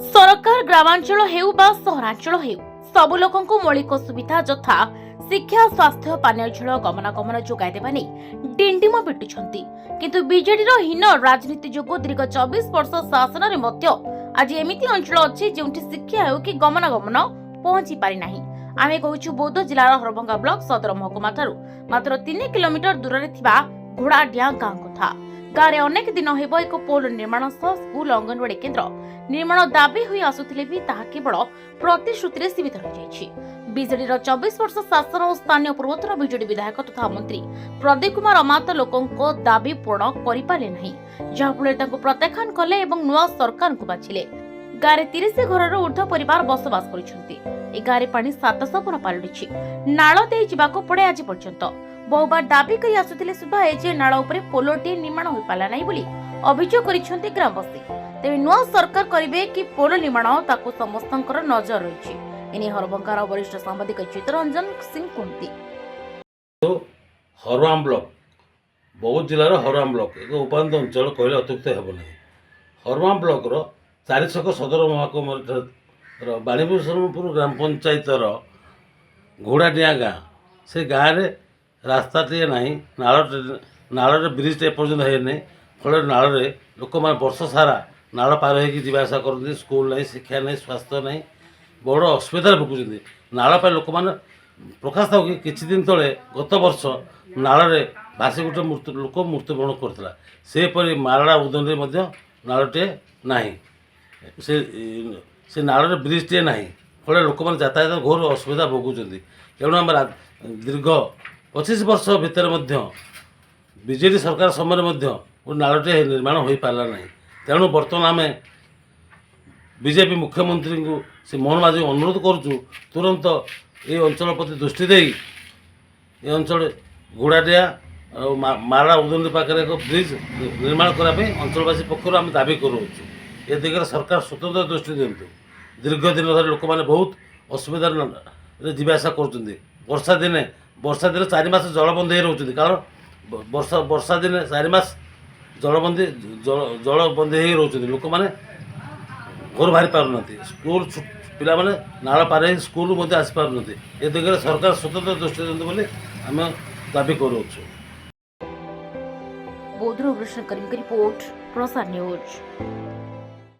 सरकार ग्रामांचल हेउ बा सहरांचल हेउ सबु लोकंकु मौलिक सुविधा यथा शिक्षा स्वास्थ्य पानीय जल गमनागमन जोगाई देबा नै डिंडिम पिटुछंती किंतु बीजेडी रो हीन राजनीति जोगु दीर्घ 24 वर्ष शासन रे मध्य आज एमिति अंचल अछि जेउठी शिक्षा हेउ कि गमनागमन पहुंची पारि नाही। आमे कहूछु बौद्ध जिल्लार हरभंगा ब्लॉक सदर महकुमा ठारू मात्र 3 किलोमीटर दूर रे थिबा घोड़ाडिया गां कथा। गाँव अनेक दिन हेब एक पोल निर्माण सह स्कूल अंगनवाड़ी केन्द्र निर्माण दाबी हुई आसुथिले भी ताहा केवल प्रतिश्रुति सीमित रही। बीजेडी 24 वर्ष शासन और स्थानीय पूर्वोत्तर बीजेडी विधायक तथा मंत्री प्रदीप कुमार अमात लोकों दाबी पूर्ण करिपाले नाही, जहाफल प्रत्याख्यान कले एवं नुआ सरकार को बाछिले। गाँव में 30 घर ऊर्ध्व परिवार बसवास कर गाँव पानी 700 फुट पालटिछि। नाल दे जिबाको पड़े आज पर्यंत बहु बार दाबी करी आसुथिले सुधा एजे नाल उपरे पोलोटी निर्माण होई पाला नाही बोली अभियोग करिसेंती ग्रामवासी। तेबे नुआ सरकार करिवे कि पोलो निर्माण ताको समस्तंकर नजर रहिछि। एने हरबंकार वरिष्ठ सांबादिक चित्तरंजन सिंह कुंती हरवाम ब्लॉक बौद्ध जिलार हरवाम ब्लॉक एक उपांत अंचल कहले अत्युक्त हेब ना। हरवाम ब्लॉक रो चारिछक सदर महकुमा बाणीभूषणपुर ग्राम पंचायत घोड़ाडिया गाँ से गाँव में रास्ताटे ना नाल ब्रिज एपर्यंत है फल नाल लोक मैंने वर्ष सारा नाल पार होसा करते स्कूल ना शिक्षा ना स्वास्थ्य ना बड़ असुविधा भोगुं। नाल लोक मैंने प्रकाश था कि किछि दिन तले गत वर्ष नाल भासी गोटे लोक मृत्युवरण करता सेपरी मारड़ा उदन नालटे ना से नाल ब्रिजटे ना फल लोक मैंने यातायात घोर असुविधा भोगुं। तेणु आम दीर्घ 25 वर्ष भितर बीजेडी सरकार समय नालटे निर्माण हो पारा ना। तेणु बर्तमान आम बीजेपी मुख्यमंत्री को से मोहन माझी अनुरोध करुचु तुरंत ये अंचल प्रति दृष्टि दे ये अंचल घोड़ाडिया मारा उदंडी पाखे एक ब्रिज निर्माण करने अंचलवासी पक्ष आम दाबी करूँ। ए दिगरे सरकार स्वतंत्र दृष्टि दिंतु। दीर्घ दिन धरी लोक मैंने बहुत असुविधा जावासा कर वर्षा दिन 4 मास जलबंद हो रोच कारण वर्षा दिन 4 मास जलबंद हो रोच लोक मैंने घर बाहरी पारना स्कूल पिला माने नाल पार स्कूल आसी पारना ए दिगरे सरकार स्वतंत्र दृष्टि दिंतु बोली आम दाबी करूँ। बौद्ध रिपोर्ट प्रसार न्यूज।